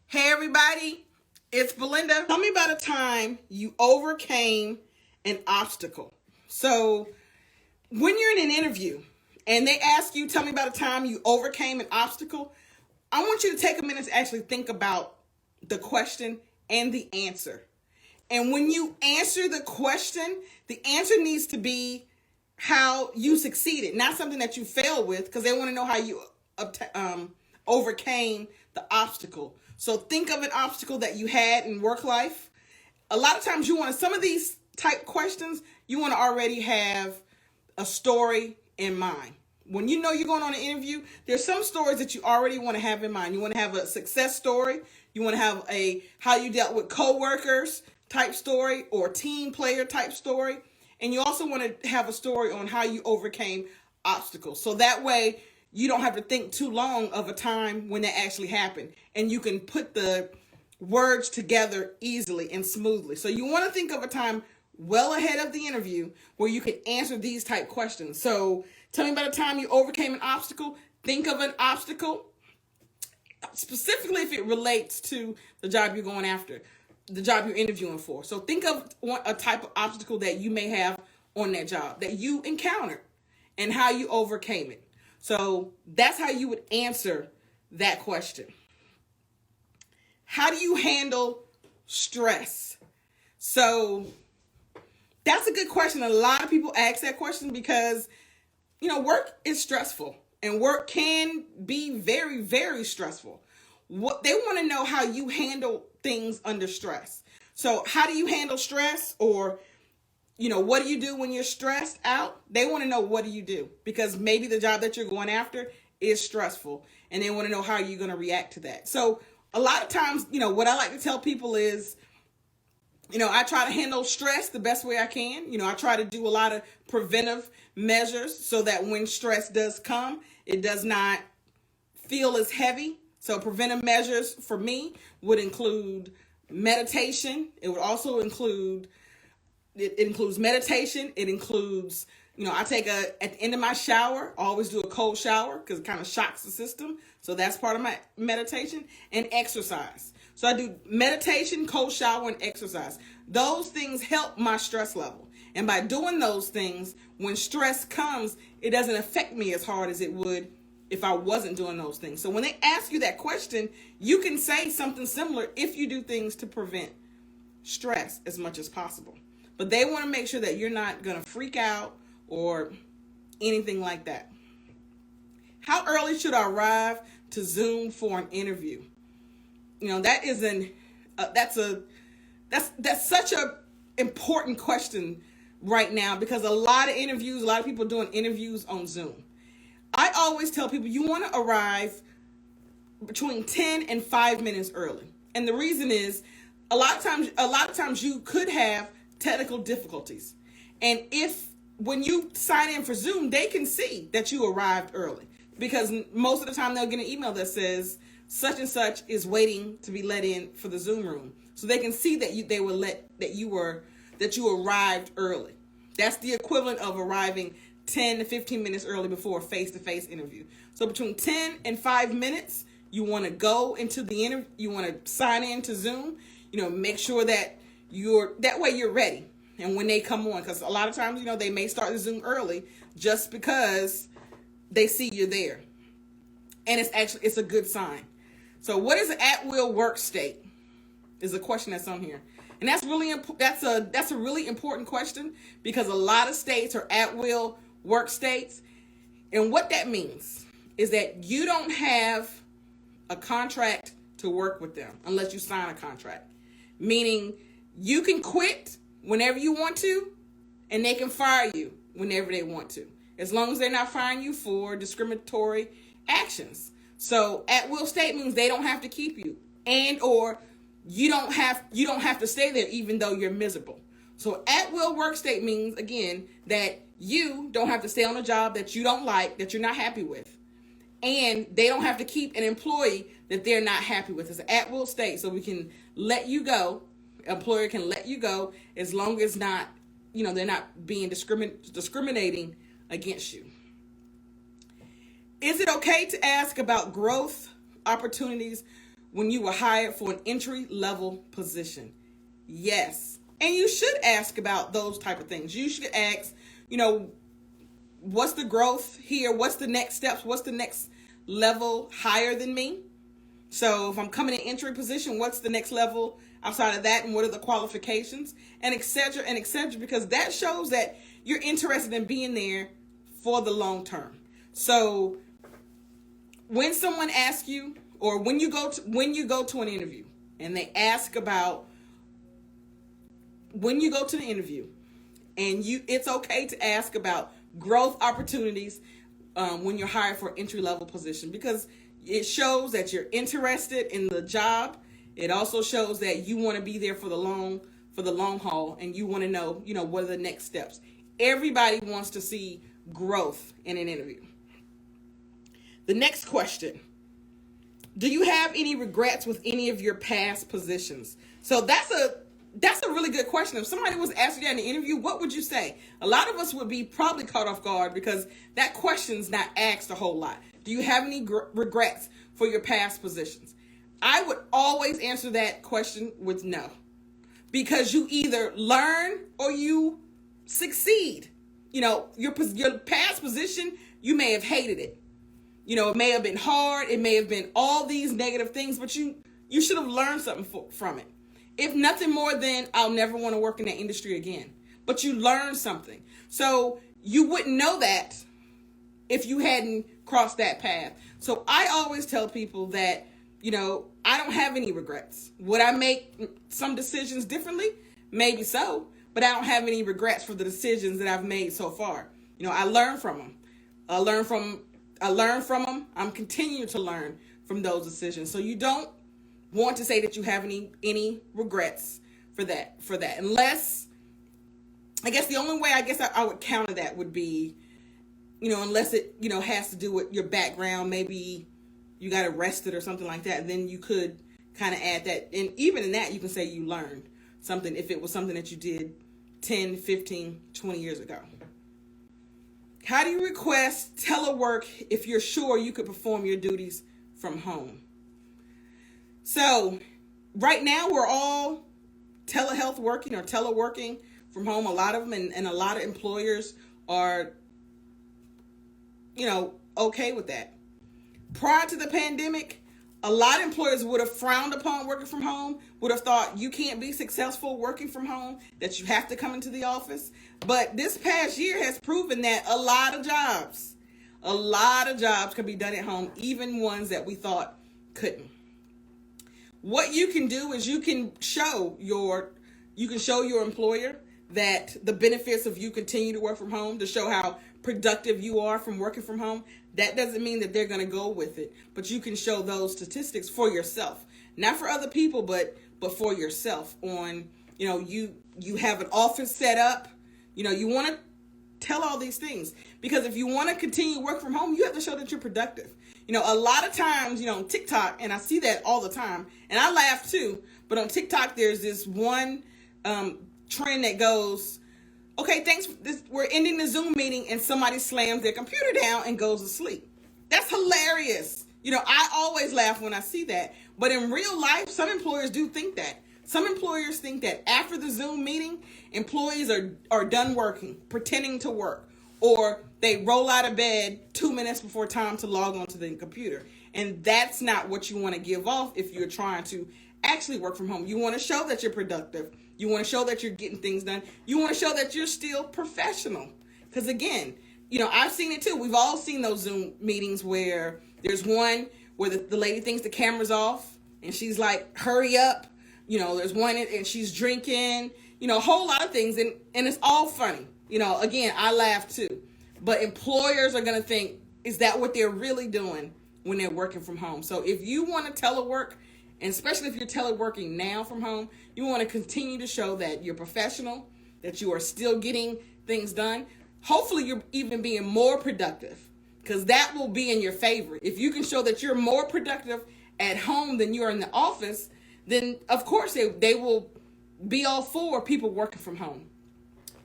Hey everybody, it's Belinda. Tell me about a time you overcame an obstacle. So when you're in an interview and they ask you, tell me about a time you overcame an obstacle, I want you to take a minute to actually think about the question and the answer. And when you answer the question, the answer needs to be how you succeeded, not something that you failed with, because they want to know how you overcame the obstacle. So think of an obstacle that you had in work life. A lot of times some of these type questions, you want to already have a story in mind. When you know you're going on an interview, there's some stories that you already want to have in mind. You want to have a success story. You want to have a how you dealt with coworkers type story or team player type story. And you also want to have a story on how you overcame obstacles. So that way you don't have to think too long of a time when that actually happened. And you can put the words together easily and smoothly. So you want to think of a time well ahead of the interview where you can answer these type questions. So tell me about a time you overcame an obstacle. Think of an obstacle, specifically if it relates to the job you're going after, the job you're interviewing for. So think of a type of obstacle that you may have on that job that you encountered and how you overcame it. So that's how you would answer that question. How do you handle stress? So that's a good question. A lot of people ask that question because, work is stressful and work can be very, very stressful. What they want to know how you handle things under stress. So how do you handle stress, or what do you do when you're stressed out? They want to know, what do you do? Because maybe the job that you're going after is stressful and they want to know how you're going to react to that. So a lot of times, what I like to tell people is, I try to handle stress the best way I can. I try to do a lot of preventive measures so that when stress does come, it does not feel as heavy. So preventive measures for me would include meditation. It would also include meditation. It includes, I take at the end of my shower, I always do a cold shower because it kind of shocks the system. So that's part of my meditation, and exercise. So I do meditation, cold shower, and exercise. Those things help my stress level. And by doing those things, when stress comes, it doesn't affect me as hard as it would if I wasn't doing those things. So when they ask you that question, you can say something similar if you do things to prevent stress as much as possible. But they want to make sure that you're not going to freak out or anything like that. How early should I arrive to Zoom for an interview? That's such a important question right now, because a lot of people doing interviews on Zoom. I always tell people you want to arrive between 10 and 5 minutes early. And the reason is a lot of times you could have technical difficulties. And when you sign in for Zoom, they can see that you arrived early, because most of the time they'll get an email that says such and such is waiting to be let in for the Zoom room. So they can see that you arrived early. That's the equivalent of arriving 10 to 15 minutes early before a face-to-face interview. So between 10 and 5 minutes, you want to go into the interview, you want to sign in to Zoom, make sure that that way you're ready. And when they come on, because a lot of times, they may start the Zoom early just because they see you're there. And it's a good sign. So what is an at-will work state is a question that's on here. And that's a really important question, because a lot of states are at-will work states. And what that means is that you don't have a contract to work with them unless you sign a contract. Meaning you can quit whenever you want to, and they can fire you whenever they want to, as long as they're not firing you for discriminatory actions. So at-will state means they don't have to keep you, and or you don't have to stay there even though you're miserable. So at-will work state means, again, that you don't have to stay on a job that you don't like, that you're not happy with. And they don't have to keep an employee that they're not happy with. It's an at-will state, so we can let you go. Employer can let you go as long as they're not being discriminating against you. Is it okay to ask about growth opportunities when you were hired for an entry-level position? Yes. And you should ask about those type of things. You should ask, what's the growth here? What's the next steps? What's the next level higher than me? So if I'm coming in entry position, what's the next level outside of that? And what are the qualifications? And et cetera, because that shows that you're interested in being there for the long term. So when someone asks you, or when you go to an interview and they ask about, when you go to the interview and it's okay to ask about growth opportunities when you're hired for entry level position, because it shows that you're interested in the job. It also shows that you want to be there for the long haul, and you want to know, what are the next steps. Everybody wants to see growth in an interview. The next question: do you have any regrets with any of your past positions? So that's a really good question. If somebody was asking that in the interview, what would you say? A lot of us would be probably caught off guard because that question's not asked a whole lot. Do you have any regrets for your past positions? I would always answer that question with no, because you either learn or you succeed. Your past position, you may have hated it. It may have been hard. It may have been all these negative things, but you should have learned something from it. If nothing more than, I'll never want to work in that industry again. But you learned something. So you wouldn't know that if you hadn't crossed that path. So I always tell people that, I don't have any regrets. Would I make some decisions differently? Maybe so. But I don't have any regrets for the decisions that I've made so far. I learn from them. I learn from them. I'm continuing to learn from those decisions. So you don't want to say that you have any regrets for that. Unless, I guess the only way I would counter that would be, unless it, has to do with your background. Maybe you got arrested or something like that. Then you could kind of add that. And even in that, you can say you learned something if it was something that you did 10, 15, 20 years ago. How do you request telework if you're sure you could perform your duties from home? So right now we're all telehealth working or teleworking from home, a lot of them, and a lot of employers are, okay with that. Prior to the pandemic, a lot of employers would have frowned upon working from home, would have thought you can't be successful working from home, that you have to come into the office. But this past year has proven that a lot of jobs can be done at home, even ones that we thought couldn't. What you can do is you can show your employer that the benefits of you continue to work from home, to show how productive you are from working from home. That doesn't mean that they're going to go with it, but you can show those statistics for yourself, not for other people, but for yourself. On, you have an office set up, you want to tell all these things, because if you want to continue work from home, you have to show that you're productive. A lot of times, on TikTok, and I see that all the time, and I laugh too, but on TikTok, there's this one trend that goes, okay, thanks for this. We're ending the Zoom meeting, and somebody slams their computer down and goes to sleep. That's hilarious. I always laugh when I see that. But in real life, some employers do think that. Some employers think that after the Zoom meeting, employees are done working, pretending to work, or they roll out of bed 2 minutes before time to log onto the computer. And that's not what you want to give off if you're trying to actually work from home. You want to show that you're productive. You want to show that you're getting things done. You want to show that you're still professional. Because again, I've seen it too. We've all seen those Zoom meetings where there's one where the lady thinks the camera's off and she's like, hurry up. There's one and she's drinking, a whole lot of things. And it's all funny. Again, I laugh too. But employers are going to think, is that what they're really doing when they're working from home? So if you want to telework, and especially if you're teleworking now from home, you want to continue to show that you're professional, that you are still getting things done. Hopefully you're even being more productive, because that will be in your favor. If you can show that you're more productive at home than you are in the office, then of course they will be all for people working from home.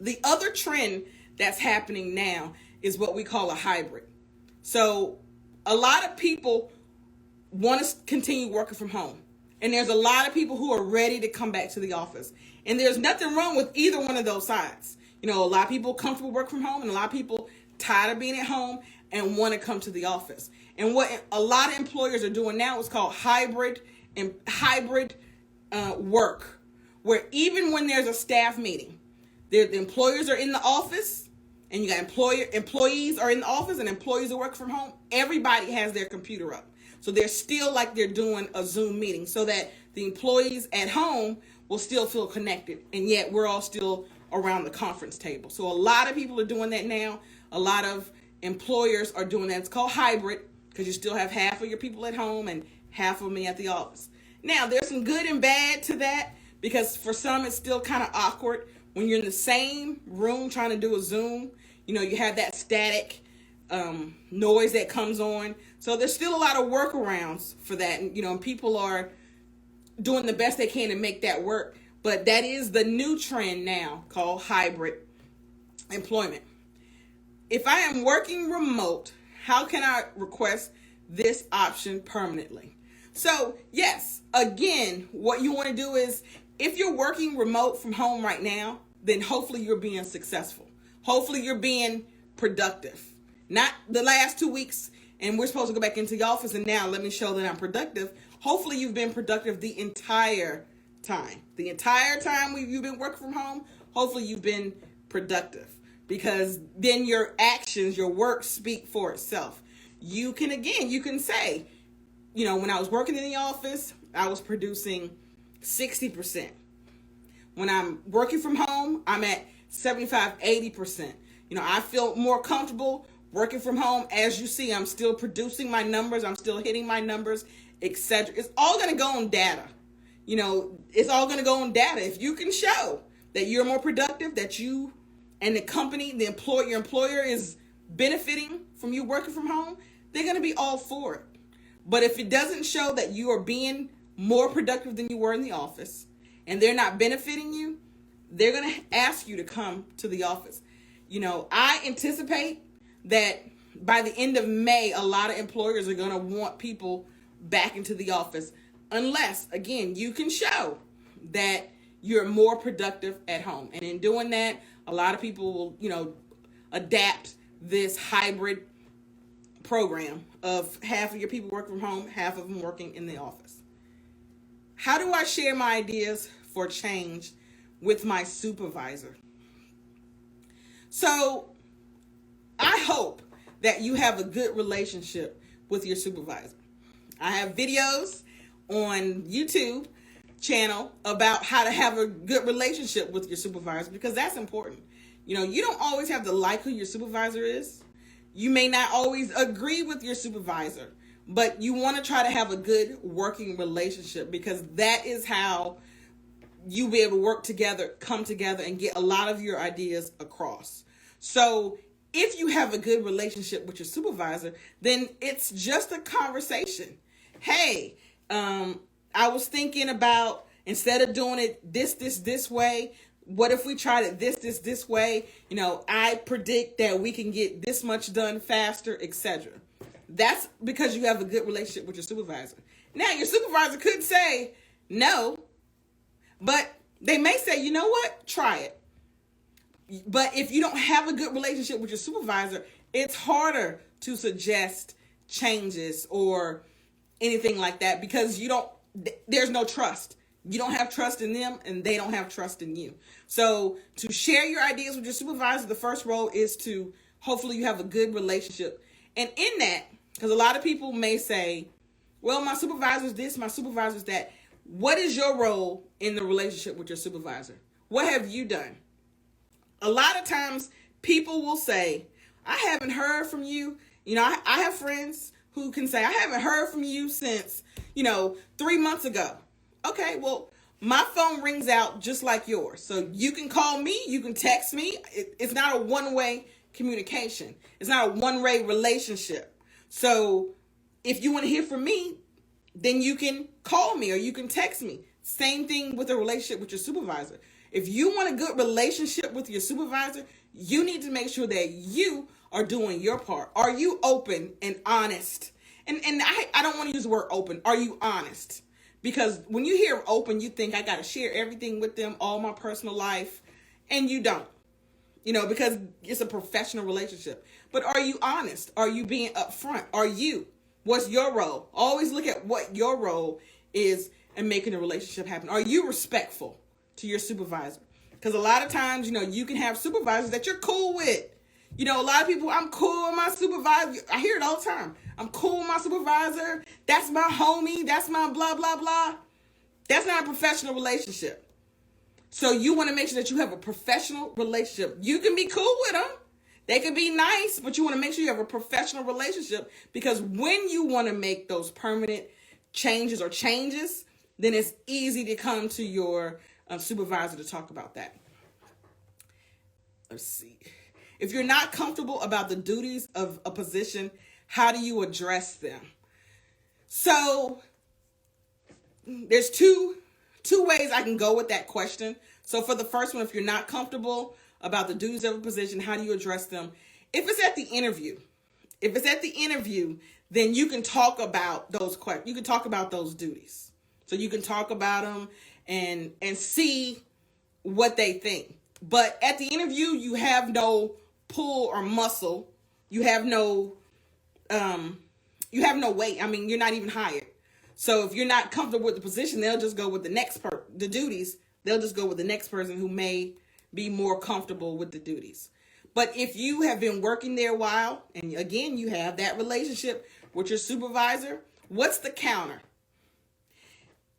The other trend that's happening now is what we call a hybrid. So a lot of people want to continue working from home. And there's a lot of people who are ready to come back to the office. And there's nothing wrong with either one of those sides. You know, a lot of people comfortable work from home, and a lot of people tired of being at home and want to come to the office. And what a lot of employers are doing now is called hybrid work, where even when there's a staff meeting, the employers are in the office, and you got employees are in the office, and employees are working from home. Everybody has their computer up. So they're still like they're doing a Zoom meeting, so that the employees at home will still feel connected, and yet we're all still around the conference table. So a lot of people are doing that now. A lot of employers are doing that. It's called hybrid, because you still have half of your people at home and half of them at the office. Now, there's some good and bad to that, because for some it's still kind of awkward when you're in the same room trying to do a Zoom. You know, you have that static noise that comes on. So there's still a lot of workarounds for that. And, you know, people are doing the best they can to make that work. But that is the new trend now, called hybrid employment. If I am working remote, how can I request this option permanently? So yes, again, what you want to do is, if you're working remote from home right now, then hopefully you're being successful. Hopefully you're being productive. Not the last 2 weeks and we're supposed to go back into the office and now let me show that I'm productive. Hopefully you've been productive the entire time. The entire time you've been working from home, hopefully you've been productive, because then your actions, your work speak for itself. You can say, you know, when I was working in the office, I was producing 60%. When I'm working from home, I'm at 75, 80%. You know, I feel more comfortable working from home. As you see, I'm still producing my numbers. I'm still hitting my numbers, etc. It's all going to go on data. You know, it's all going to go on data. If you can show that you're more productive, that you and the company, your employer is benefiting from you working from home, they're going to be all for it. But if it doesn't show that you are being more productive than you were in the office, and they're not benefiting you, they're going to ask you to come to the office. You know, I anticipate that by the end of May, a lot of employers are going to want people back into the office, unless, again, you can show that you're more productive at home. And in doing that, a lot of people will, you know, adapt this hybrid program of half of your people work from home, half of them working in the office. How do I share my ideas for change with my supervisor? So I hope that you have a good relationship with your supervisor. I have videos on YouTube channel about how to have a good relationship with your supervisor, because that's important. You know, you don't always have to like who your supervisor is. You may not always agree with your supervisor, but you want to try to have a good working relationship, because that is how you be able to work together, come together, and get a lot of your ideas across. So if you have a good relationship with your supervisor, then it's just a conversation. Hey, I was thinking about, instead of doing it this way, what if we tried it this way? You know, I predict that we can get this much done faster, etc. That's because you have a good relationship with your supervisor. Now, your supervisor could say no, but they may say, you know what, try it. But if you don't have a good relationship with your supervisor, it's harder to suggest changes or anything like that, because there's no trust. You don't have trust in them, and they don't have trust in you. So to share your ideas with your supervisor, the first role is to hopefully you have a good relationship. And in that, because a lot of people may say, well, my supervisor's this, my supervisor's that. What is your role in the relationship with your supervisor? What have you done? A lot of times people will say, I haven't heard from you. You know, I have friends who can say, I haven't heard from you since, 3 months ago. Okay, well, my phone rings out just like yours. So you can call me, you can text me. It's not a one-way communication. It's not a one-way relationship. So if you want to hear from me, then you can call me or you can text me. Same thing with a relationship with your supervisor. If you want a good relationship with your supervisor, you need to make sure that you are doing your part. Are you open and honest And I don't want to use the word open. Are you honest? Because when you hear open, you think I got to share everything with them, all my personal life, and you don't. Because it's a professional relationship. But are you honest? Are you being upfront? What's your role? Always look at what your role is in making a relationship happen. Are you respectful to your supervisor? Because a lot of times, you can have supervisors that you're cool with. A lot of people, I'm cool with my supervisor. I hear it all the time. I'm cool with my supervisor. That's my homie. That's my blah, blah, blah. That's not a professional relationship. So you want to make sure that you have a professional relationship. You can be cool with them. They can be nice, but you want to make sure you have a professional relationship, because when you want to make those permanent changes, then it's easy to come to your supervisor to talk about that. Let's see. If you're not comfortable about the duties of a position, how do you address them? So there's two ways I can go with that question. So for the first one, if you're not comfortable about the duties of a position, how do you address them? If it's at the interview, then you can talk about those questions. You can talk about those duties. So you can talk about them and see what they think. But at the interview, you have no pull or muscle. You have no weight. I mean, you're not even hired. So if you're not comfortable with the position, they'll just go with the duties. They'll just go with the next person who may be more comfortable with the duties. But if you have been working there a while, and again, you have that relationship with your supervisor, what's the counter?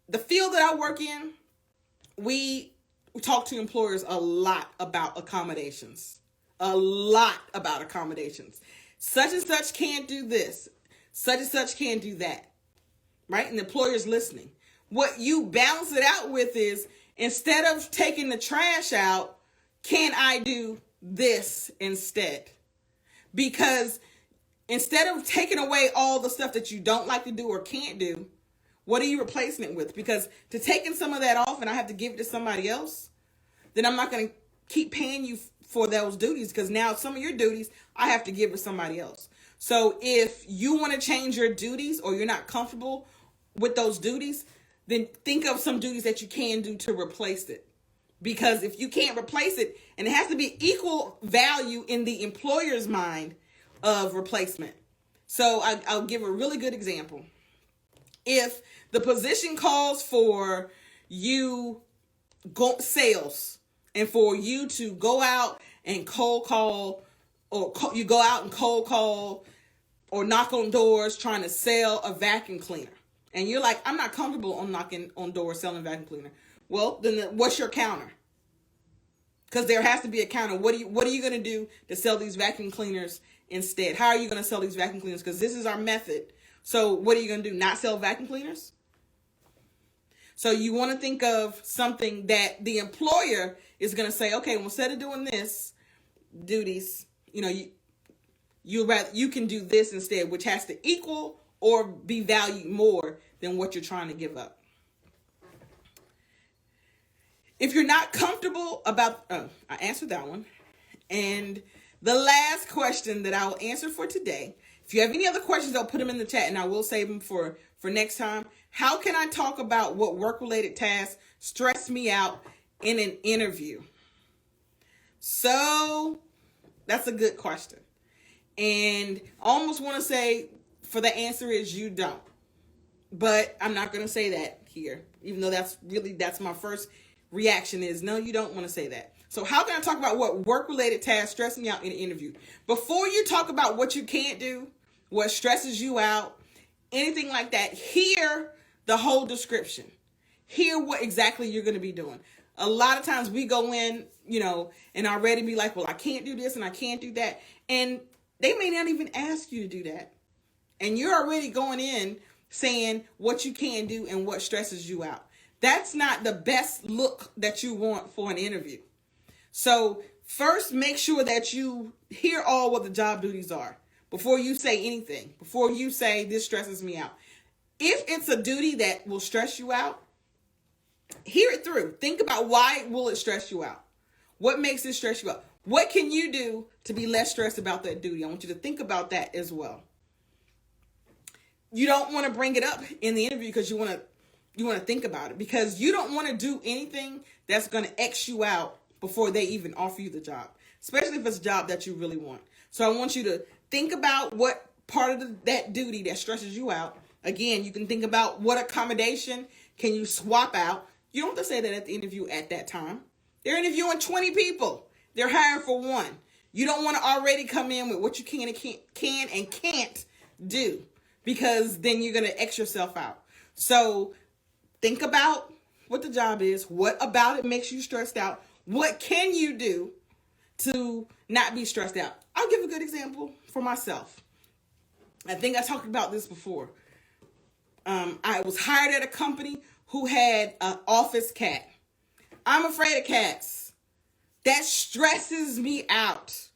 The field that I work in, we talk to employers a lot about accommodations. Such and such can't do this. Such and such can't do that. Right? And the employer's listening. What you balance it out with is, instead of taking the trash out, can I do this instead? Because instead of taking away all the stuff that you don't like to do or can't do, what are you replacing it with? Because to taking some of that off and I have to give it to somebody else, then I'm not going to keep paying you for those duties, because now some of your duties I have to give to somebody else. So if you want to change your duties, or you're not comfortable with those duties, then think of some duties that you can do to replace it. Because if you can't replace it, and it has to be equal value in the employer's mind of replacement. So I'll give a really good example. If the position calls for you sales, and for you to go out and cold call, you go out and cold call or knock on doors trying to sell a vacuum cleaner, and you're like, I'm not comfortable on knocking on doors selling a vacuum cleaner. Well, then what's your counter? Because there has to be a counter. What are you going to do to sell these vacuum cleaners instead? How are you going to sell these vacuum cleaners? Because this is our method. So what are you going to do? Not sell vacuum cleaners? So you want to think of something that the employer is going to say, okay, well, instead of doing this duties, you can do this instead, which has to equal or be valued more than what you're trying to give up. If you're not comfortable about, I answered that one. And the last question that I will answer for today, if you have any other questions, I'll put them in the chat and I will save them for next time. How can I talk about what work-related tasks stress me out in an interview? So that's a good question. And I almost want to say for the answer is you don't. But I'm not going to say that here, even though that's my first reaction is, no, you don't want to say that. So how can I talk about what work-related tasks stress me out in an interview? Before you talk about what you can't do, what stresses you out, anything like that, hear the whole description. Hear what exactly you're going to be doing. A lot of times we go in, and already be like, well, I can't do this and I can't do that. And they may not even ask you to do that. And you're already going in saying what you can do and what stresses you out. That's not the best look that you want for an interview. So first, make sure that you hear all what the job duties are before you say anything, before you say this stresses me out. If it's a duty that will stress you out, hear it through. Think about why will it stress you out? What makes it stress you out? What can you do to be less stressed about that duty? I want you to think about that as well. you don't want to bring it up in the interview because you want to think about it, because you don't want to do anything that's going to X you out before they even offer you the job, especially if it's a job that you really want. So I want you to think about what part of that duty that stresses you out. Again, you can think about what accommodation can you swap out. You don't have to say that at the interview at that time. They're interviewing 20 people. They're hiring for one. You don't want to already come in with what you can and can't do, because then you're going to X yourself out. So think about what the job is. What about it makes you stressed out? What can you do to not be stressed out? I'll give a good example for myself. I think I talked about this before. I was hired at a company who had an office cat. I'm afraid of cats. That stresses me out.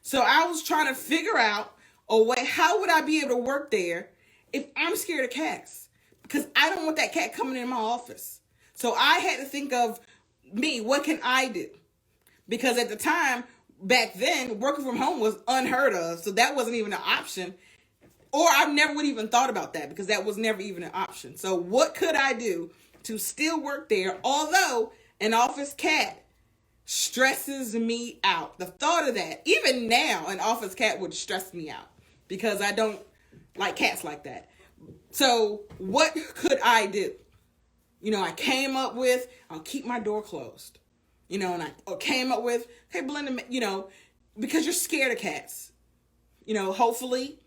So I was trying to figure out a way, how would I be able to work there if I'm scared of cats? Because I don't want that cat coming in my office. So I had to think of me, what can I do? Because at the time, back then, working from home was unheard of. So that wasn't even an option. Or I never would even thought about that, because that was never even an option. So what could I do to still work there, although an office cat stresses me out? The thought of that, even now, an office cat would stress me out because I don't like cats like that. So what could I do? I came up with, I'll keep my door closed. And I came up with, hey, Belinda, because you're scared of cats. Hopefully,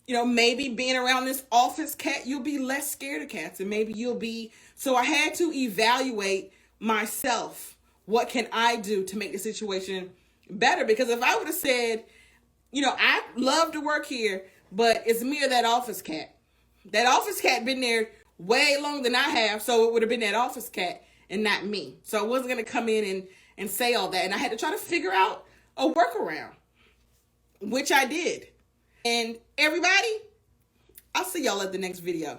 maybe being around this office cat, you'll be less scared of cats, and maybe you'll be. So I had to evaluate myself. What can I do to make the situation better? Because if I would have said, I love to work here, but it's me or that office cat. That office cat been there way longer than I have, so it would have been that office cat and not me. So I wasn't going to come in and say all that. And I had to try to figure out a workaround, which I did. And everybody, I'll see y'all at the next video.